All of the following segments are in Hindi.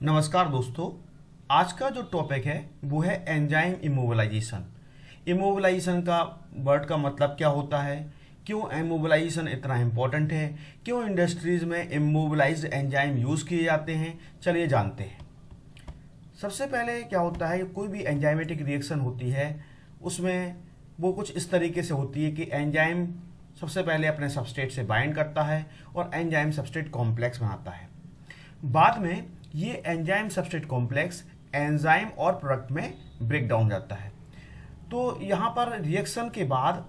नमस्कार दोस्तों। आज का जो टॉपिक है वो है एंजाइम इमोबिलाइजेशन। इमोबिलाइजेशन का वर्ड का मतलब क्या होता है, क्यों इमोबिलाइजेशन इतना इम्पोर्टेंट है, क्यों इंडस्ट्रीज में इमोबिलाइज्ड एंजाइम यूज़ किए जाते हैं, चलिए जानते हैं। सबसे पहले क्या होता है, कोई भी एंजाइमेटिक रिएक्शन होती है उसमें वो कुछ इस तरीके से होती है कि एंजाइम सबसे पहले अपने सबस्ट्रेट से बाइंड करता है और एंजाइम सबस्ट्रेट कॉम्प्लेक्स बनाता है। बाद में ये एंजाइम सबस्ट्रेट कॉम्प्लेक्स एंजाइम और प्रोडक्ट में ब्रेक डाउन जाता है। तो यहाँ पर रिएक्शन के बाद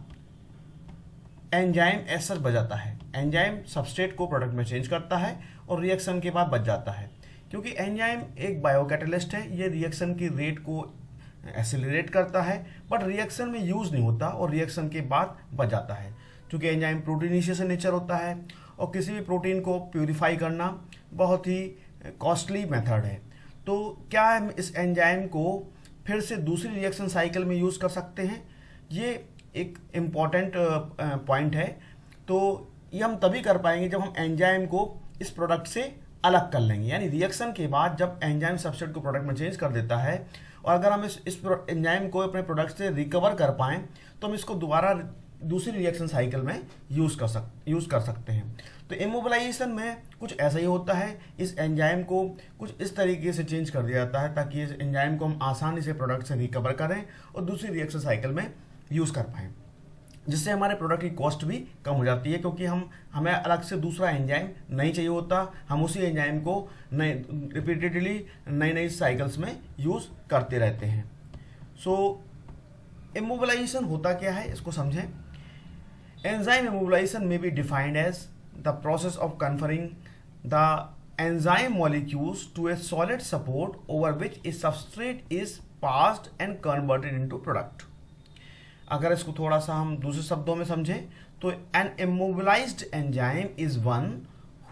एंजाइम एज सच बच जाता है। एंजाइम सबस्ट्रेट को प्रोडक्ट में चेंज करता है और रिएक्शन के बाद बच जाता है। क्योंकि एंजाइम एक बायोकैटलिस्ट है, ये रिएक्शन की रेट को एक्सेलरेट करता है, बट रिएक्शन में यूज़ नहीं होता और रिएक्शन के बाद बच जाता है। क्योंकि एंजाइम प्रोटीनेशियस नेचर होता है और किसी भी प्रोटीन को प्यूरिफाई करना बहुत ही कॉस्टली मेथड है। तो क्या हम इस एंजाइम को फिर से दूसरी रिएक्शन साइकिल में यूज़ कर सकते हैं, ये एक इम्पॉर्टेंट पॉइंट है। तो ये हम तभी कर पाएंगे जब हम एंजाइम को इस प्रोडक्ट से अलग कर लेंगे। यानी रिएक्शन के बाद जब एंजाइम सबस्ट्रेट को प्रोडक्ट में चेंज कर देता है और अगर हम इस एंजाइम को अपने प्रोडक्ट से रिकवर कर पाएँ तो हम इसको दोबारा दूसरी रिएक्शन साइकिल में यूज़ कर सकते हैं। तो इमोबिलाइजेशन में कुछ ऐसा ही होता है, इस एंजाइम को कुछ इस तरीके से चेंज कर दिया जाता है ताकि इस एंजाइम को हम आसानी से प्रोडक्ट से रिकवर करें और दूसरी रिएक्शन साइकिल में यूज़ कर पाएँ, जिससे हमारे प्रोडक्ट की कॉस्ट भी कम हो जाती है। क्योंकि हमें अलग से दूसरा एंजाइम नहीं चाहिए होता, हम उसी एंजाइम को रिपीटेडली नई नई साइकिल्स में यूज़ करते रहते हैं। सो इमोबिलाइजेशन होता क्या है, इसको समझें। Enzyme immobilization may be defined as the process of conferring the enzyme molecules to a solid support over which a substrate is passed and converted into product। अगर इसको थोड़ा सा हम दूसरे शब्दों में समझें तो an immobilized enzyme is one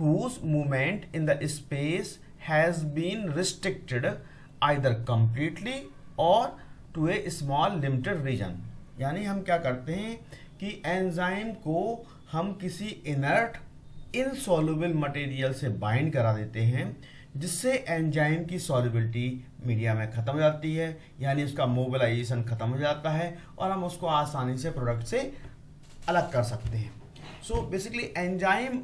whose movement in the space has been restricted either completely or to a small limited region। यानी हम क्या करते हैं कि एंजाइम को हम किसी इनर्ट इनसॉल्युबल मटेरियल से बाइंड करा देते हैं, जिससे एंजाइम की सॉल्युबिलिटी मीडिया में ख़त्म हो जाती है, यानी उसका मोबिलाइजेशन ख़त्म हो जाता है और हम उसको आसानी से प्रोडक्ट से अलग कर सकते हैं। सो बेसिकली एंजाइम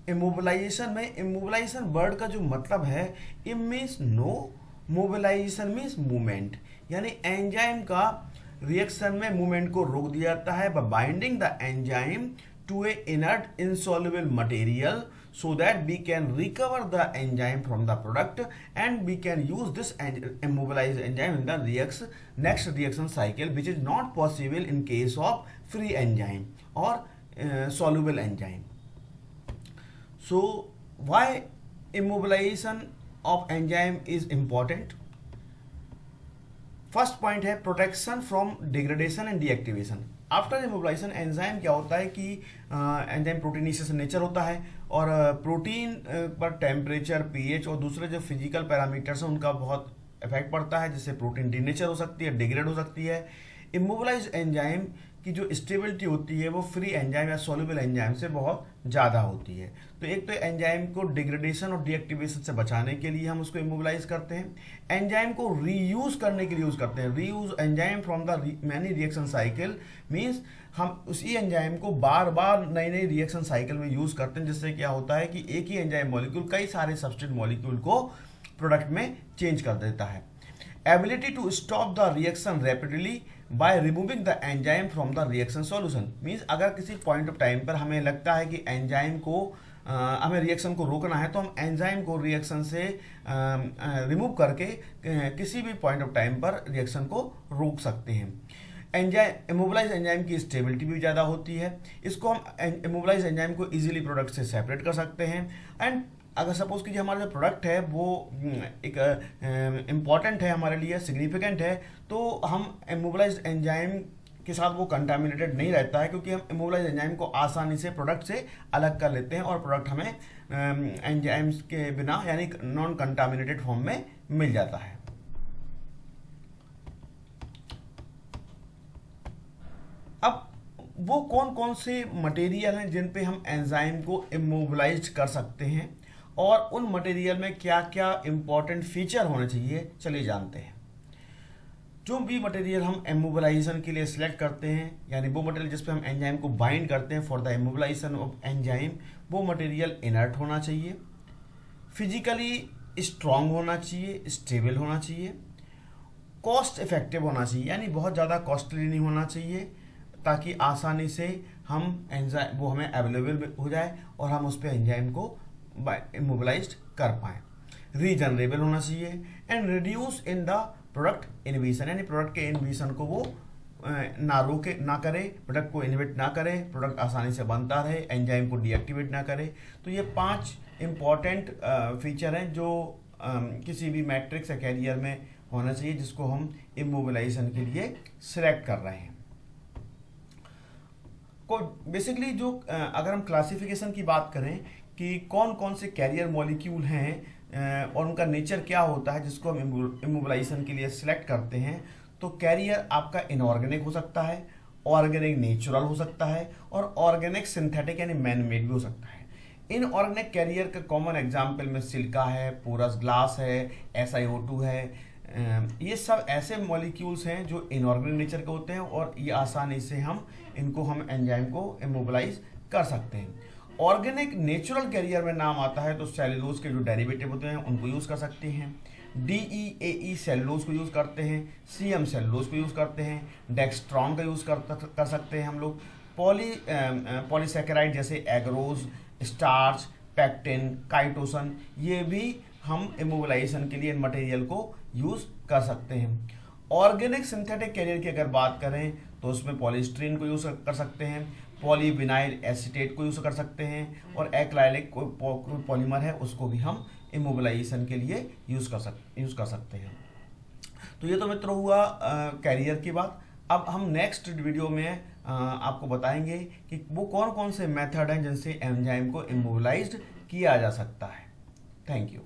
इमोबिलाइजेशन में, इमोबिलाइजेशन वर्ड का जो मतलब है, it means no, mobilization means movement. यानी एंजाइम का रिएक्शन में मूवमेंट को रोक दिया जाता है by binding the enzyme to a inert insoluble material so that we can recover the enzyme from the product and we can use this immobilized enzyme in the next reaction cycle, which is not possible in case of free enzyme or soluble enzyme. So why immobilization of enzyme is important? First point है protection from degradation and deactivation. After immobilization enzyme क्या होता है कि एंजाइम प्रोटीनेशियस नेचर होता है और प्रोटीन पर टेम्परेचर, पीएच और दूसरे जो फिजिकल पैरामीटर्स हैं उनका बहुत इफेक्ट पड़ता है, जिससे प्रोटीन डीनेचर हो सकती है, डिग्रेड हो सकती है। इमोबिलाइज्ड एंजाइम की जो स्टेबिलिटी होती है वो फ्री एंजाइम या सॉल्युबल एंजाइम से बहुत ज़्यादा होती है। तो एक तो एंजाइम को डिग्रेडेशन और डीएक्टिवेशन से बचाने के लिए हम उसको इमोबिलाइज करते हैं। एंजाइम को रीयूज करने के लिए यूज़ करते हैं। Reuse enzyme from the many reaction cycle means हम उसी एंजाइम को बार बार नई नई रिएक्शन साइकिल में यूज़ करते हैं, जिससे क्या होता है कि एक ही एंजाइम मॉलिक्यूल कई सारे सबस्ट्रेट मॉलिक्यूल को प्रोडक्ट में चेंज कर देता है। Ability to stop the reaction rapidly by removing the enzyme from the reaction solution means अगर किसी पॉइंट ऑफ टाइम पर हमें लगता है कि एंजाइम को हमें रिएक्शन को रोकना है, तो हम एंजाइम को रिएक्शन से रिमूव करके किसी भी पॉइंट ऑफ टाइम पर रिएक्शन को रोक सकते हैं। एंजाइम इमोबिलाइज एंजाइम की स्टेबिलिटी भी ज़्यादा होती है। इसको हम इमोबिलाइज एंजाइम को इजीली प्रोडक्ट से सेपरेट कर सकते हैं। एंड अगर सपोज कीजिए हमारा जो प्रोडक्ट है वो एक इम्पॉर्टेंट है हमारे लिए, सिग्निफिकेंट है, तो हम इमोबिलाइज्ड एंजाइम के साथ वो कंटामिनेटेड नहीं रहता है, क्योंकि हम इमोबिलाइज्ड एंजाइम को आसानी से प्रोडक्ट से अलग कर लेते हैं और प्रोडक्ट हमें एंजाइम्स के बिना यानी नॉन कंटामिनेटेड फॉर्म में मिल जाता है। अब वो कौन कौन से मटेरियल हैं जिन पे हम एंजाइम को इमोबिलाइज कर सकते हैं और उन मटेरियल में क्या क्या इंपॉर्टेंट फीचर होने चाहिए, चलिए जानते हैं। जो भी मटेरियल हम इमोबिलाइजेशन के लिए सिलेक्ट करते हैं, यानी वो मटेरियल जिस पे हम एंजाइम को बाइंड करते हैं for the immobilization of enzyme, वो मटेरियल इनर्ट होना चाहिए, फिजिकली स्ट्रांग होना चाहिए, स्टेबल होना चाहिए, कॉस्ट इफेक्टिव होना चाहिए, यानी बहुत ज़्यादा कॉस्टली नहीं होना चाहिए, ताकि आसानी से हम एंजाइम वो हमें अवेलेबल हो जाए और हम उस पर एंजाइम को इमोबिलाइज कर पाएँ। रीजनरेबल होना चाहिए and reduce in the product inhibition, यानी प्रोडक्ट के इनहिबिशन को वो ना करे, प्रोडक्ट को इनहिबिट ना करे, प्रोडक्ट आसानी से बनता रहे, एंजाइम को डीएक्टिवेट ना करे। तो ये 5 इंपॉर्टेंट फीचर हैं जो किसी भी मैट्रिक्स या कैरियर में होना चाहिए, जिसको हम इमोबिलाइजेशन के लिए सिलेक्ट कर रहे हैं। को बेसिकली जो अगर हम क्लासिफिकेशन की बात करें कि कौन कौन से कैरियर मॉलिक्यूल हैं और उनका नेचर क्या होता है जिसको हम इमोबिलाइजेशन के लिए सिलेक्ट करते हैं, तो कैरियर आपका इनऑर्गेनिक हो सकता है, ऑर्गेनिक नेचुरल हो सकता है, और ऑर्गेनिक सिंथेटिक यानी मैन मेड भी हो सकता है। इनऑर्गेनिक कैरियर का कॉमन एग्जाम्पल में सिलिका है, पोरस ग्लास है, SiO2 है। ये सब ऐसे मॉलिक्यूल्स हैं जो इनऑर्गेनिक नेचर के होते हैं और ये आसानी से हम एंजाइम को इमोबिलाइज कर सकते हैं। ऑर्गेनिक नेचुरल कैरियर में नाम आता है तो सेलुलोज के जो डेरिवेटिव होते हैं उनको यूज़ कर सकते हैं, DEAE सेलुलोज को यूज़ करते हैं, CM सेलुलोज को यूज़ करते हैं, डेक्स्ट्रॉन का यूज़ कर सकते हैं हम लोग, पॉलीसैकेराइड जैसे एग्रोज, स्टार्च, पैक्टिन, काइटोसन, ये भी हम इमोबिलाइजेशन के लिए इन मटेरियल को यूज़ कर सकते हैं। ऑर्गेनिक सिंथेटिक कैरियर की अगर बात करें तो उसमें पॉलीस्ट्रीन को यूज़ कर सकते हैं, पॉलीविनाइल एसीटेट को यूज़ कर सकते हैं, और एक्राइलिक पॉलीमर है उसको भी हम इमोबिलाइजेशन के लिए यूज़ कर सकते हैं। तो ये तो मित्रों हुआ कैरियर की बात। अब हम नेक्स्ट वीडियो में आपको बताएंगे कि वो कौन कौन से मेथड हैं जिनसे एंजाइम को इमोबिलाइज्ड किया जा सकता है। Thank you.